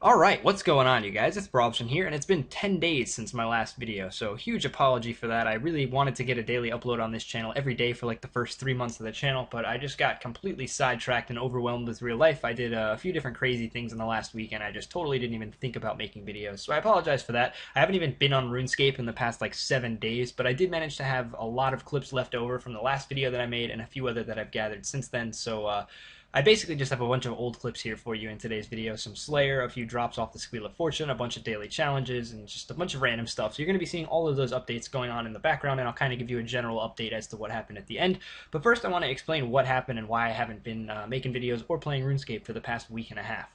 Alright, what's going on, you guys? It's Brobson here, and it's been 10 days since my last video, so huge apology for that. I really wanted to get a daily upload on this channel every day for like the first 3 months of the channel, but I just got completely sidetracked and overwhelmed with real life. I did a few different crazy things in the last week, and I just totally didn't even think about making videos, so I apologize for that. I haven't even been on RuneScape in the past like 7 days, but I did manage to have a lot of clips left over from the last video that I made and a few other that I've gathered since then, so I basically just have a bunch of old clips here for you in today's video. Some Slayer, a few drops off the Squeal of Fortune, a bunch of daily challenges, and just a bunch of random stuff. So you're going to be seeing all of those updates going on in the background, and I'll kind of give you a general update as to what happened at the end. But first I want to explain what happened and why I haven't been making videos or playing RuneScape for the past week and a half.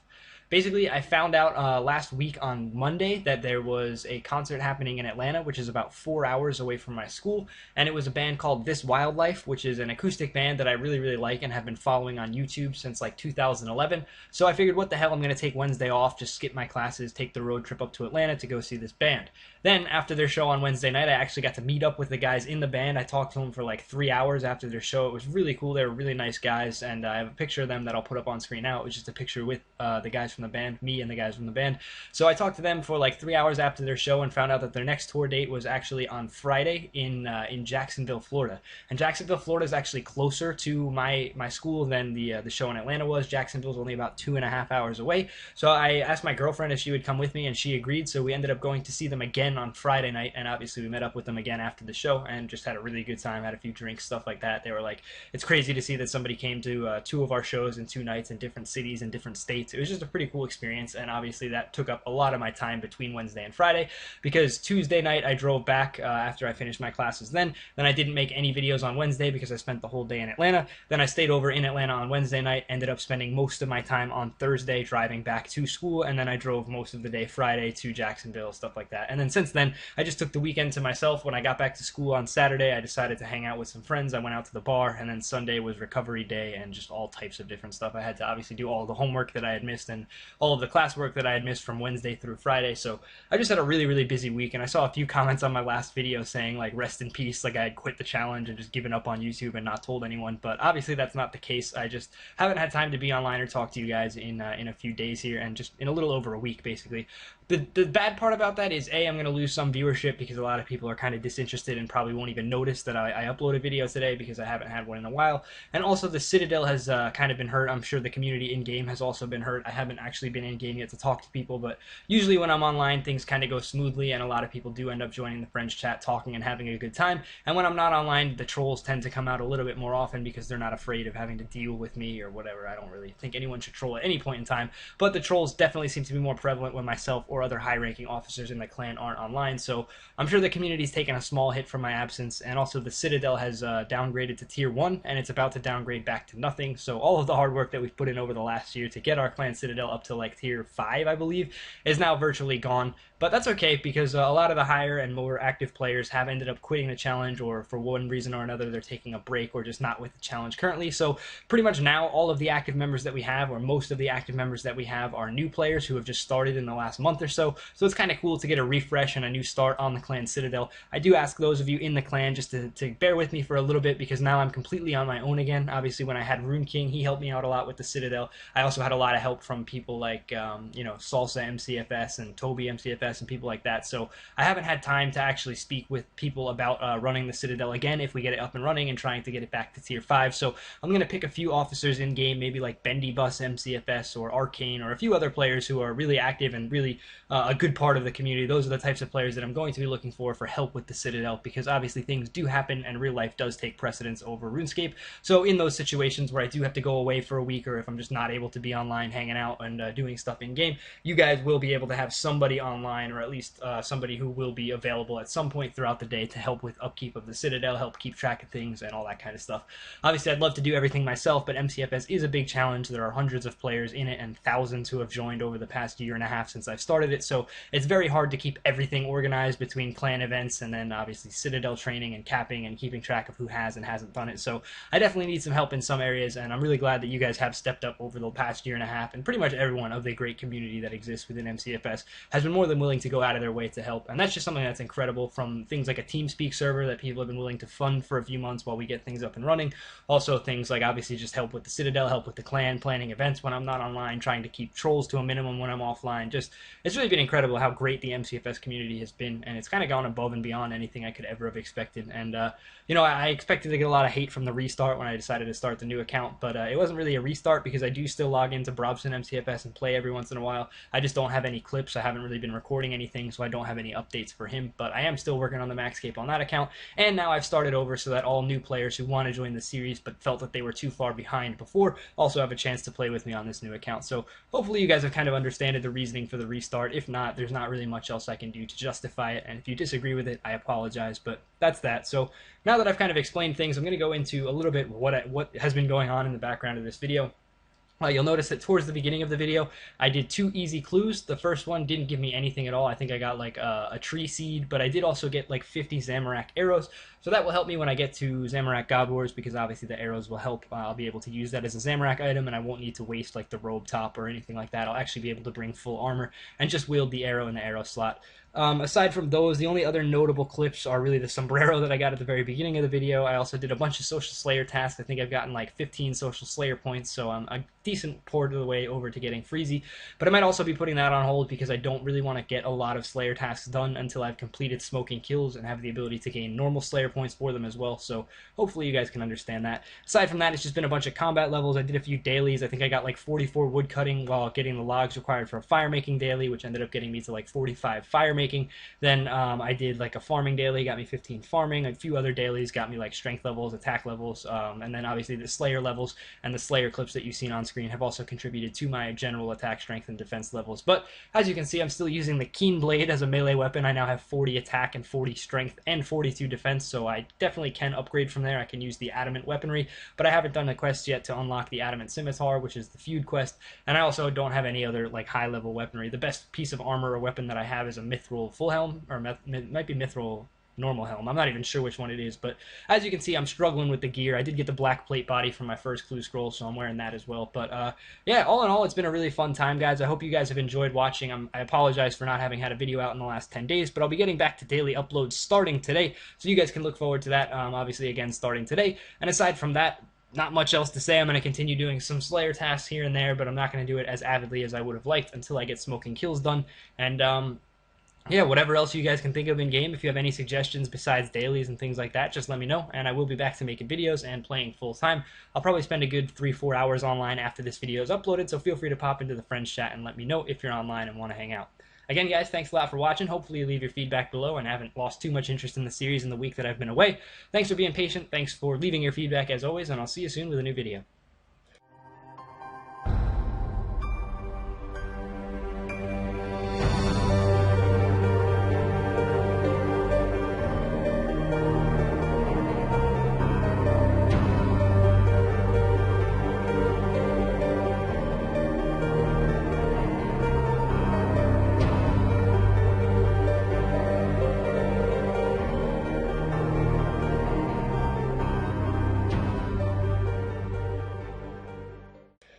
Basically, I found out last week on Monday that there was a concert happening in Atlanta, which is about 4 hours away from my school, and it was a band called This Wildlife, which is an acoustic band that I really, really like and have been following on YouTube since like 2011. So I figured, what the hell, I'm going to take Wednesday off, just skip my classes, take the road trip up to Atlanta to go see this band. Then, after their show on Wednesday night, I actually got to meet up with the guys in the band. I talked to them for like 3 hours after their show. It was really cool. They were really nice guys, and I have a picture of them that I'll put up on screen now. It was just a picture with the guys from the band, me and the guys from the band. So I talked to them for like 3 hours after their show and found out that their next tour date was actually on Friday in Jacksonville, Florida. And Jacksonville, Florida is actually closer to my school than the show in Atlanta was. Jacksonville's only about 2.5 hours away. So I asked my girlfriend if she would come with me, and she agreed. So we ended up going to see them again on Friday night, and obviously we met up with them again after the show and just had a really good time, had a few drinks, stuff like that. They were like, it's crazy to see that somebody came to 2 of our shows in 2 nights in different cities and different states. It was just a pretty cool experience, and obviously that took up a lot of my time between Wednesday and Friday, because Tuesday night I drove back after I finished my classes. Then I didn't make any videos on Wednesday because I spent the whole day in Atlanta. Then I stayed over in Atlanta on Wednesday night, ended up spending most of my time on Thursday driving back to school, and then I drove most of the day Friday to Jacksonville, stuff like that. And then since then, I just took the weekend to myself. When I got back to school on Saturday, I decided to hang out with some friends. I went out to the bar, and then Sunday was recovery day and just all types of different stuff. I had to obviously do all the homework that I had missed and all of the classwork that I had missed from Wednesday through Friday. So I just had a really, really busy week, and I saw a few comments on my last video saying like rest in peace, like I had quit the challenge and just given up on YouTube and not told anyone. But obviously that's not the case. I just haven't had time to be online or talk to you guys in a few days here, and just in a little over a week basically. The bad part about that is, A, I'm going to lose some viewership because a lot of people are kind of disinterested and probably won't even notice that I upload a video today because I haven't had one in a while. And also the Citadel has kind of been hurt. I'm sure the community in-game has also been hurt. I haven't actually been in-game yet to talk to people, but usually when I'm online, things kind of go smoothly, and a lot of people do end up joining the friends chat, talking and having a good time. And when I'm not online, the trolls tend to come out a little bit more often because they're not afraid of having to deal with me or whatever. I don't really think anyone should troll at any point in time, but the trolls definitely seem to be more prevalent when myself or other high-ranking officers in the clan aren't online. So I'm sure the community's taken a small hit from my absence, and also the Citadel has downgraded to tier 1, and it's about to downgrade back to nothing. So all of the hard work that we've put in over the last year to get our clan Citadel up to like tier 5, I believe, is now virtually gone. But that's okay, because a lot of the higher and more active players have ended up quitting the challenge, or for one reason or another they're taking a break or just not with the challenge currently. So pretty much now all of the active members that we have, or most of the active members that we have, are new players who have just started in the last month or so. So it's kind of cool to get a refresh and a new start on the clan Citadel. I do ask those of you in the clan just to bear with me for a little bit, because now I'm completely on my own again. Obviously when I had Rune King, he helped me out a lot with the Citadel. I also had a lot of help from people like Salsa MCFS and Toby MCFS and people like that. So I haven't had time to actually speak with people about running the Citadel again if we get it up and running and trying to get it back to tier 5. So I'm going to pick a few officers in game, maybe like Bendy Bus MCFS or Arcane, or a few other players who are really active and really a good part of the community. Those are the types of players that I'm going to be looking for help with the Citadel, because obviously things do happen and real life does take precedence over RuneScape. So in those situations where I do have to go away for a week, or if I'm just not able to be online hanging out and doing stuff in game, you guys will be able to have somebody online, or at least somebody who will be available at some point throughout the day to help with upkeep of the Citadel, help keep track of things and all that kind of stuff. Obviously I'd love to do everything myself, but MCFS is a big challenge. There are hundreds of players in it and thousands who have joined over the past year and a half since I've started started it, so it's very hard to keep everything organized between clan events and then obviously Citadel training and capping and keeping track of who has and hasn't done it. So I definitely need some help in some areas, and I'm really glad that you guys have stepped up over the past year and a half, and pretty much everyone of the great community that exists within MCFS has been more than willing to go out of their way to help, and that's just something that's incredible, from things like a TeamSpeak server that people have been willing to fund for a few months while we get things up and running. Also things like obviously just help with the Citadel, help with the clan, planning events when I'm not online, trying to keep trolls to a minimum when I'm offline. Just, it's really been incredible how great the MCFS community has been, and it's kind of gone above and beyond anything I could ever have expected. And you know, I expected to get a lot of hate from the restart when I decided to start the new account, but it wasn't really a restart because I do still log into Brobson MCFS and play every once in a while. I just don't have any clips. I haven't really been recording anything, so I don't have any updates for him, but I am still working on the Maxcape on that account, and now I've started over so that all new players who want to join the series but felt that they were too far behind before also have a chance to play with me on this new account. So hopefully you guys have kind of understood the reasoning for the restart. If not, there's not really much else I can do to justify it, and if you disagree with it, I apologize, but that's that. So now that I've kind of explained things, I'm going to go into a little bit what has been going on in the background of this video. You'll notice that towards the beginning of the video, I did 2 easy clues. The first one didn't give me anything at all. I think I got like a tree seed, but I did also get like 50 Zamorak arrows. So that will help me when I get to Zamorak God Wars, because obviously the arrows will help. I'll be able to use that as a Zamorak item, and I won't need to waste like the robe top or anything like that. I'll actually be able to bring full armor and just wield the arrow in the arrow slot. Aside from those, the only other notable clips are really the sombrero that I got at the very beginning of the video. I also did a bunch of social slayer tasks. I think I've gotten like 15 social slayer points, so I'm a decent port of the way over to getting Freezy. But I might also be putting that on hold because I don't really want to get a lot of slayer tasks done until I've completed smoking kills and have the ability to gain normal slayer points for them as well. So hopefully you guys can understand that. Aside from that, it's just been a bunch of combat levels. I did a few dailies. I think I got like 44 wood cutting while getting the logs required for a fire making daily, which ended up getting me to like 45 fire making. Then I did like a farming daily, got me 15 farming. A few other dailies got me like strength levels, attack levels, and then obviously the slayer levels and the slayer clips that you've seen on screen have also contributed to my general attack, strength, and defense levels. But as you can see, I'm still using the Keen Blade as a melee weapon. I now have 40 attack and 40 strength and 42 defense, so I definitely can upgrade from there. I can use the adamant weaponry, but I haven't done the quest yet to unlock the adamant scimitar, which is the feud quest, and I also don't have any other like high level weaponry. The best piece of armor or weapon that I have is a mithril full helm, or it might be mithril normal helm. I'm not even sure which one it is, but as you can see, I'm struggling with the gear. I did get the black plate body from my first clue scroll, so I'm wearing that as well. But yeah, all in all, it's been a really fun time, guys. I hope you guys have enjoyed watching. I apologize for not having had a video out in the last 10 days, but I'll be getting back to daily uploads starting today, so you guys can look forward to that, obviously, again, starting today. And aside from that, not much else to say. I'm going to continue doing some Slayer tasks here and there, but I'm not going to do it as avidly as I would have liked until I get smoking kills done. And yeah, whatever else you guys can think of in game, if you have any suggestions besides dailies and things like that, just let me know, and I will be back to making videos and playing full time. I'll probably spend a good 3-4 hours online after this video is uploaded, so feel free to pop into the friends chat and let me know if you're online and want to hang out. Again, guys, thanks a lot for watching. Hopefully you leave your feedback below and haven't lost too much interest in the series in the week that I've been away. Thanks for being patient. Thanks for leaving your feedback as always, and I'll see you soon with a new video.